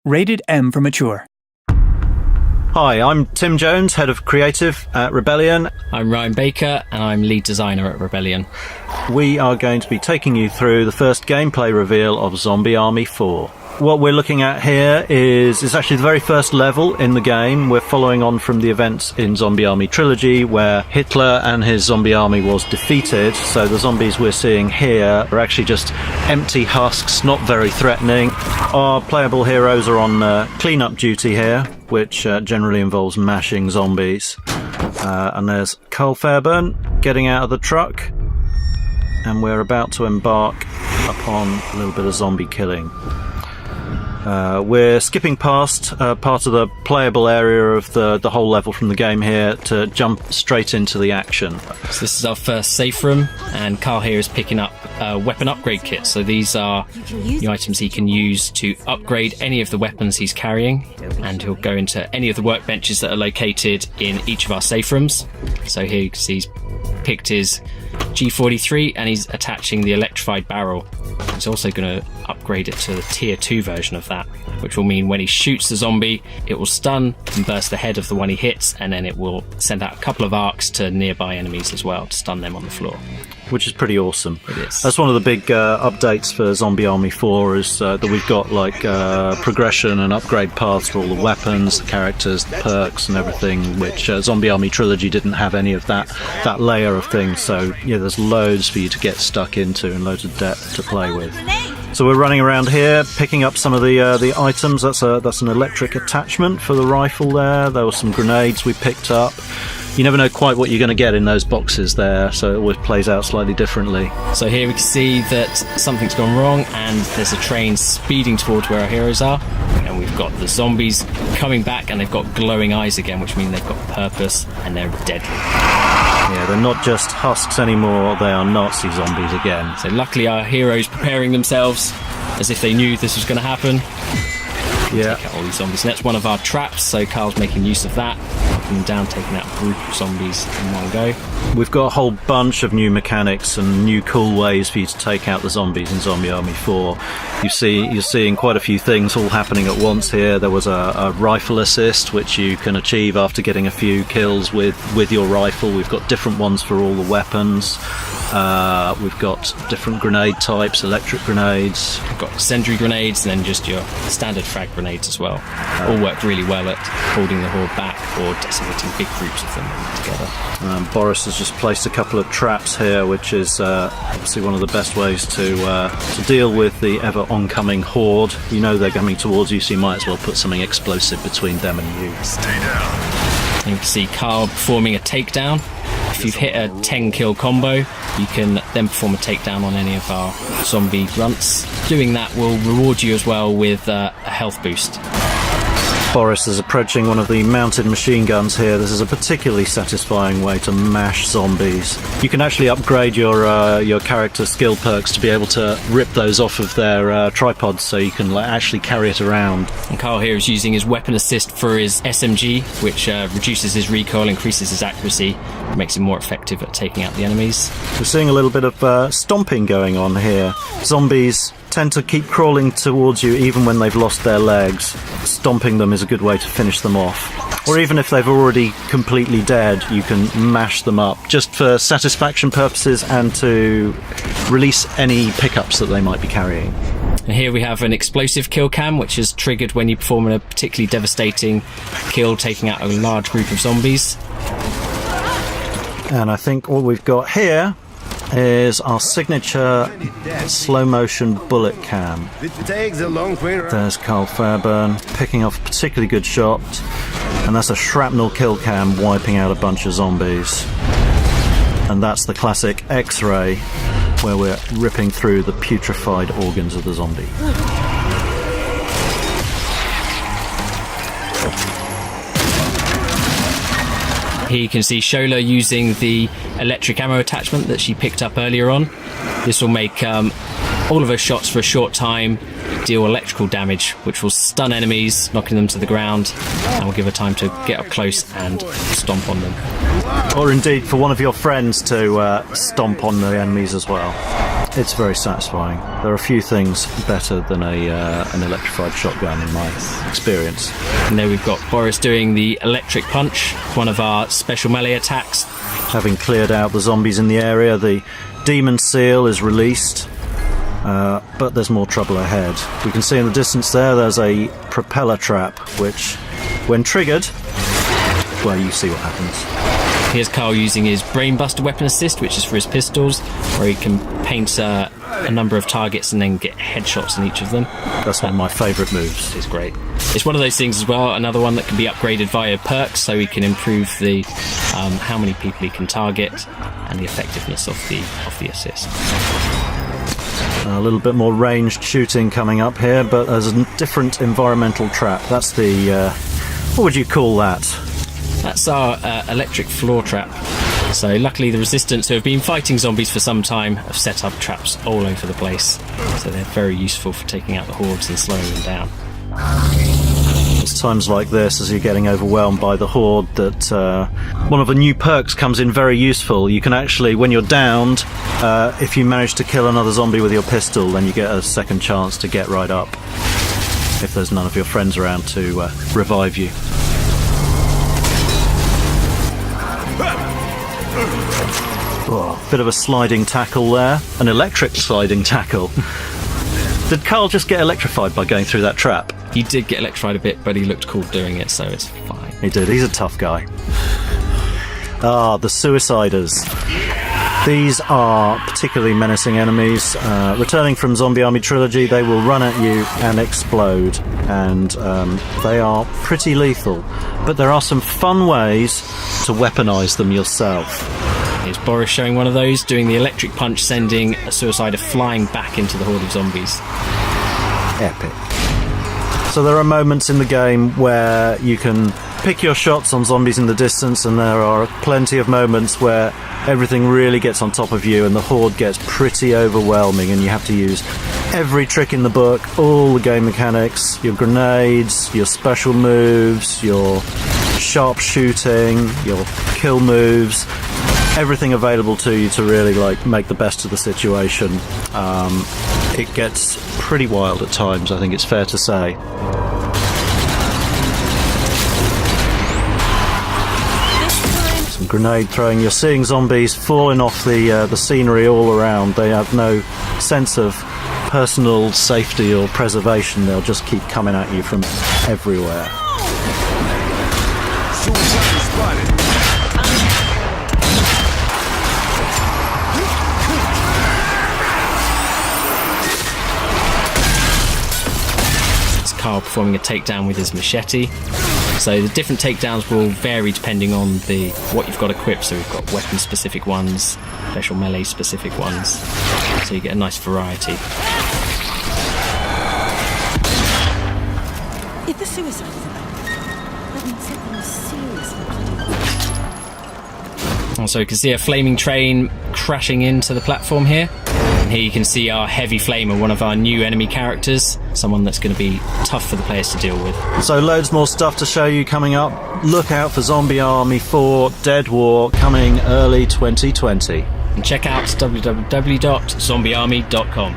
Rated M for mature. Hi, I'm Tim Jones, Head of Creative at Rebellion. I'm Ryan Baker, and I'm Lead Designer at Rebellion. We are going to be taking you through the first gameplay reveal of Zombie Army 4. What we're looking at here is actually the very first level in the game. We're following on from the events in Zombie Army Trilogy, where Hitler and his zombie army was defeated. So the zombies we're seeing here are actually just empty husks, not very threatening. Our playable heroes are on clean-up duty here, which generally involves mashing zombies. And there's Carl Fairburn getting out of the truck, and we're about to embark upon a little bit of zombie killing. We're skipping past part of the playable area of the whole level from the game here to jump straight into the action. So this is our first safe room, and Carl here is picking up a weapon upgrade kit. So these are the items he can use to upgrade any of the weapons he's carrying, and he'll go into any of the workbenches that are located in each of our safe rooms. So here you can see he's picked his G43 and he's attaching the electrified barrel. He's also going to upgrade it to the tier 2 version of that, which will mean when he shoots the zombie, it will stun and burst the head of the one he hits, and then it will send out a couple of arcs to nearby enemies as well to stun them on the floor. Which is pretty awesome. It is. That's one of the big updates for Zombie Army 4 is that we've got like progression and upgrade paths for all the weapons, the characters, the perks and everything, which Zombie Army Trilogy didn't have any of that layer of things. So yeah, there's loads for you to get stuck into and loads of depth to play with. So we're running around here, picking up some of the items. That's an electric attachment for the rifle there. There were some grenades we picked up. You never know quite what you're going to get in those boxes there, so it always plays out slightly differently. So here we can see that something's gone wrong, and there's a train speeding towards where our heroes are, and we've got the zombies coming back, and they've got glowing eyes again, which means they've got purpose and they're deadly. Yeah, they're not just husks anymore, they are Nazi zombies again. So luckily our heroes preparing themselves as if they knew this was going to happen. Yeah. Take out all these zombies. And that's one of our traps, so Carl's making use of that, knocking them down, taking out a group of zombies in one go. We've got a whole bunch of new mechanics and new cool ways for you to take out the zombies in Zombie Army 4. You're seeing quite a few things all happening at once here. There was a rifle assist, which you can achieve after getting a few kills with your rifle. We've got different ones for all the weapons. We've got different grenade types, electric grenades. We've got sentry grenades and then just your standard frag grenades as well. All work really well at holding the horde back or decimating big groups of them together. Boris has just placed a couple of traps here, which is obviously one of the best ways to deal with the ever oncoming horde. You know they're coming towards you, so you might as well put something explosive between them and you. Stay down. And you can see Carl performing a takedown. If you've hit a 10 kill combo, you can then perform a takedown on any of our zombie grunts. Doing that will reward you as well with a health boost. Boris is approaching one of the mounted machine guns here. This is a particularly satisfying way to mash zombies. You can actually upgrade your character skill perks to be able to rip those off of their tripods, so you can actually carry it around. And Carl here is using his weapon assist for his SMG, which reduces his recoil, increases his accuracy, makes him more effective at taking out the enemies. We're seeing a little bit of stomping going on here. Zombies tend to keep crawling towards you even when they've lost their legs. Stomping them is a good way to finish them off. Or even if they've already completely dead, you can mash them up, just for satisfaction purposes and to release any pickups that they might be carrying. And here we have an explosive kill cam, which is triggered when you perform a particularly devastating kill, taking out a large group of zombies. And I think all we've got here is our signature slow motion bullet cam. There's Carl Fairburn picking off a particularly good shot, and that's a shrapnel kill cam wiping out a bunch of zombies. And that's the classic X-ray, where we're ripping through the putrefied organs of the zombie. Here you can see Shola using the electric ammo attachment that she picked up earlier on. This will make all of her shots for a short time deal electrical damage, which will stun enemies, knocking them to the ground, and will give her time to get up close and stomp on them. Or indeed for one of your friends to stomp on the enemies as well. It's very satisfying. There are a few things better than an electrified shotgun in my experience. And there we've got Boris doing the electric punch, one of our special melee attacks. Having cleared out the zombies in the area, the demon seal is released, but there's more trouble ahead. We can see in the distance there's a propeller trap, which, when triggered, well, you see what happens. Here's Carl using his Brainbuster weapon assist, which is for his pistols, where he can paint a number of targets and then get headshots in each of them. That's one of my favourite moves. It's great. It's one of those things as well, another one that can be upgraded via perks, so he can improve the how many people he can target and the effectiveness of the assist. A little bit more ranged shooting coming up here, but there's a different environmental trap. That's the... what would you call that? That's our electric floor trap. So luckily the Resistance, who have been fighting zombies for some time, have set up traps all over the place. So they're very useful for taking out the hordes and slowing them down. It's times like this, as you're getting overwhelmed by the horde, that one of the new perks comes in very useful. You can actually, when you're downed, if you manage to kill another zombie with your pistol, then you get a second chance to get right up, if there's none of your friends around to revive you. Oh, bit of a sliding tackle there. An electric sliding tackle. Did Carl just get electrified by going through that trap? He did get electrified a bit, but he looked cool doing it, so it's fine. He did. He's a tough guy. Ah, the Suiciders. These are particularly menacing enemies. Returning from Zombie Army Trilogy, they will run at you and explode, and they are pretty lethal. But there are some fun ways to weaponize them yourself. Here's Boris showing one of those, doing the electric punch, sending a Suicider flying back into the horde of zombies. Epic. So there are moments in the game where you can pick your shots on zombies in the distance, and there are plenty of moments where everything really gets on top of you and the horde gets pretty overwhelming, and you have to use every trick in the book, all the game mechanics, your grenades, your special moves, your sharp shooting, your kill moves, everything available to you to really make the best of the situation. It gets pretty wild at times, I think it's fair to say. Some grenade throwing. You're seeing zombies falling off the scenery all around. They have no sense of personal safety or preservation. They'll just keep coming at you from everywhere. Carl performing a takedown with his machete. So the different takedowns will vary depending on what you've got equipped. So we've got weapon specific ones, special melee specific ones, so you get a nice variety. If the Suicides are back, that means something serious. Also you can see a flaming train crashing into the platform here. And here you can see our Heavy Flamer, one of our new enemy characters, someone that's going to be tough for the players to deal with. So loads more stuff to show you coming up. Look out for Zombie Army 4 Dead War coming early 2020. And check out www.zombiearmy.com.